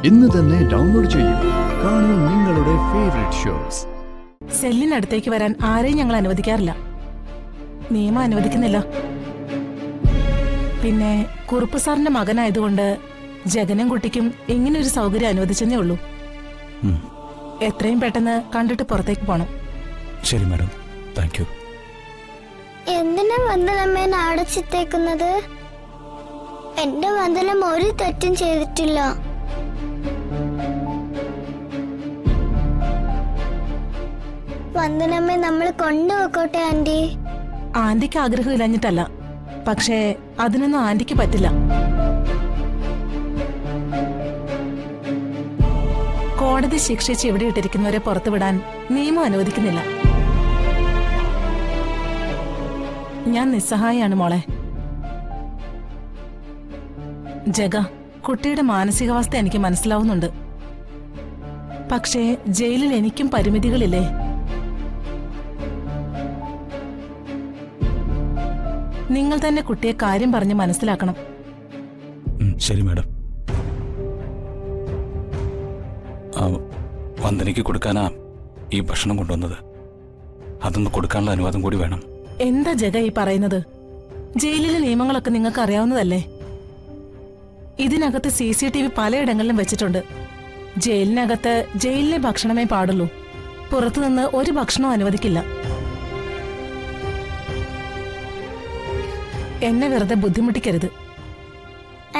ഇന്ന് തന്നെ ഡൗൺലോഡ് ചെയ്യൂ. കാണൂ നിങ്ങളുടെ ഫേവറേറ്റ് ഷോസ്. സെല്ലിനടുത്തേക്ക് വരാൻ ആരെയും ഞങ്ങൾ അനുവദിക്കാറില്ല. നിയമം അനുവദിക്കുന്നില്ല. പിന്നെ കുറുപ്പ് സാറിന്റെ മകനായതുകൊണ്ട് ജഗനും കുട്ടിക്കും ഇങ്ങനൊരു സൗകര്യം അനുവദിച്ചെന്നേ ഉള്ളൂ. എത്രയും പെട്ടെന്ന് കണ്ടിട്ട് പുറത്തേക്ക് പോണം. ശരി മാഡം, താങ്ക് യു. എന്തിനാ വന്ദനമ്മേനെ അടച്ചിട്ടേക്കുന്നത്? എന്റെ വന്ദനം ഒരു തെറ്റും ചെയ്തിട്ടില്ല. വന്ദനമ്മേ നമ്മൾ കൊണ്ടുപോയിക്കോട്ടെ ആന്റി. ആന്റിക്ക് ആഗ്രഹമില്ലഞ്ഞിട്ടല്ല, പക്ഷേ അതിനൊന്നും ആന്റിക്ക് പറ്റില്ല. കോടതി ശിക്ഷിച്ച് ഇവിടെ ഇട്ടിരിക്കുന്നവരെ പുറത്തുവിടാൻ നിയമം അനുവദിക്കുന്നില്ല. ഞാൻ നിസ്സഹായാണ് മോളെ. ജഗ, കുട്ടിയുടെ മാനസികാവസ്ഥ എനിക്ക് മനസ്സിലാവുന്നുണ്ട്. പക്ഷേ ജയിലിൽ എനിക്കും പരിമിതികളില്ലേ? നിങ്ങൾ തന്നെ കുട്ടിയെ കാര്യം പറഞ്ഞ് മനസ്സിലാക്കണം. ശരി മാഡം. വന്ദനയ്ക്ക് കൊടുക്കാനാ ഈ ഭക്ഷണം കൊണ്ടുവന്നത്. അതൊന്ന് കൊടുക്കാനുള്ള അനുവാദം കൂടി വേണം. എന്താ ജഗ ഈ പറയുന്നത്? ജയിലിലെ നിയമങ്ങളൊക്കെ നിങ്ങൾക്ക് അറിയാവുന്നതല്ലേ? ഇതിനകത്ത് CCTV പലയിടങ്ങളിലും വെച്ചിട്ടുണ്ട്. ജയിലിനകത്ത് ജയിലിലെ ഭക്ഷണമേ പാടുള്ളൂ. പുറത്തുനിന്ന് ഒരു ഭക്ഷണവും അനുവദിക്കില്ല. എന്നെ വെറുതെ ബുദ്ധിമുട്ടിക്കരുത്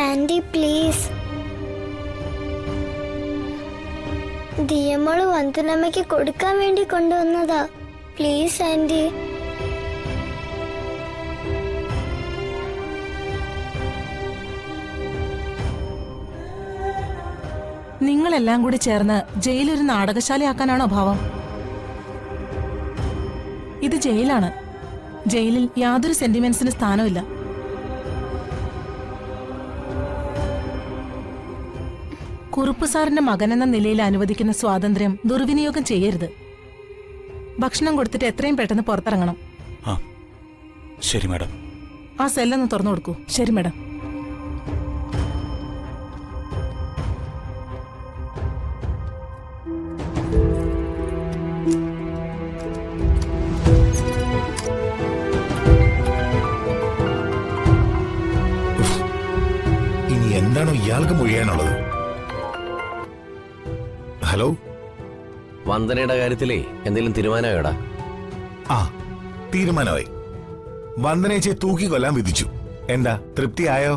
ആന്റി പ്ലീസ്. ദിയമോള് വന്ദനമ്മയ്ക്ക് കൊടുക്കാൻ വേണ്ടി കൊണ്ടുവന്നതാ. Please aunty. നിങ്ങളെല്ലാം കൂടി ചേർന്ന് ജയിലൊരു നാടകശാലയാക്കാനാണോ ഭാവം? ഇത് ജയിലാണ്. ജയിലിൽ യാതൊരു സെന്റിമെന്റ്സിന് സ്ഥാനമില്ല. കുറുപ്പ് സാറിന്റെ മകനെന്ന നിലയിൽ അനുവദിക്കുന്ന സ്വാതന്ത്ര്യം ദുർവിനിയോഗം ചെയ്യരുത്. ഭക്ഷണം കൊടുത്തിട്ട് എത്രയും പെട്ടെന്ന് പുറത്തിറങ്ങണം. ശരി മാഡം. ആ സെല്ലൊന്ന് തുറന്നു കൊടുക്കൂ. ശരി മാഡം. ഇനി എന്താണോ ഇയാൾക്ക് മൊഴിയാനുള്ളത്? ഹലോ, വന്ദനയുടെ കാര്യത്തിലേ എന്തെങ്കിലും തീരുമാനമായോടാ? തീരുമാനമായി. വന്ദനേച്ചെ തൂക്കിക്കൊല്ലാൻ വിധിച്ചു. എന്താ, തൃപ്തിയായോ?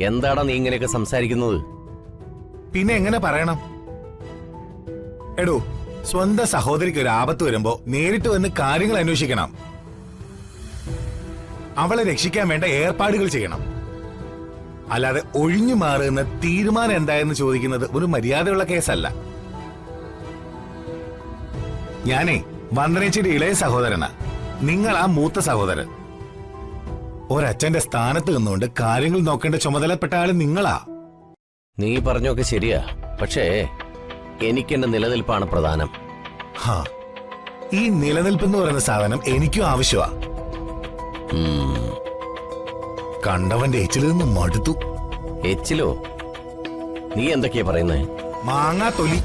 എന്താടാ നീ ഇങ്ങനെയൊക്കെ സംസാരിക്കുന്നത്? പിന്നെ എങ്ങനെ പറയണം? എടോ, സ്വന്തം സഹോദരിക്ക് ഒരു ആപത്ത് വരുമ്പോ നേരിട്ട് വന്ന് കാര്യങ്ങൾ അന്വേഷിക്കണം. അവളെ രക്ഷിക്കാൻ വേണ്ട ഏർപ്പാടുകൾ ചെയ്യണം. അല്ലാതെ ഒഴിഞ്ഞു മാറുന്ന തീരുമാനം എന്തായെന്ന് ചോദിക്കുന്നത് ഒരു മര്യാദയുള്ള കേസല്ല. ഞാനേ വന്ദനേച്ചിയുടെ ഇളയ സഹോദരനാ. നിങ്ങൾ ആ മൂത്ത സഹോദരൻ. ഒരച്ഛന്റെ സ്ഥാനത്ത് നിന്നുകൊണ്ട് കാര്യങ്ങൾ നോക്കേണ്ട ചുമതലപ്പെട്ട ആള് നിങ്ങളാ. നീ പറഞ്ഞൊക്കെ ശരിയാ, പക്ഷേ എനിക്കെന്റെ നിലനിൽപ്പാണ് പ്രധാനം. ഈ നിലനിൽപ്പെന്ന് പറയുന്ന സാധനം എനിക്കും ആവശ്യമാ. കണ്ടവന്റെ എച്ചിൽ നിന്ന് മടുത്തു. എച്ചിലോ? നീ എന്തൊക്കെയാ പറയുന്നേ? മാങ്ങാ തൊലി.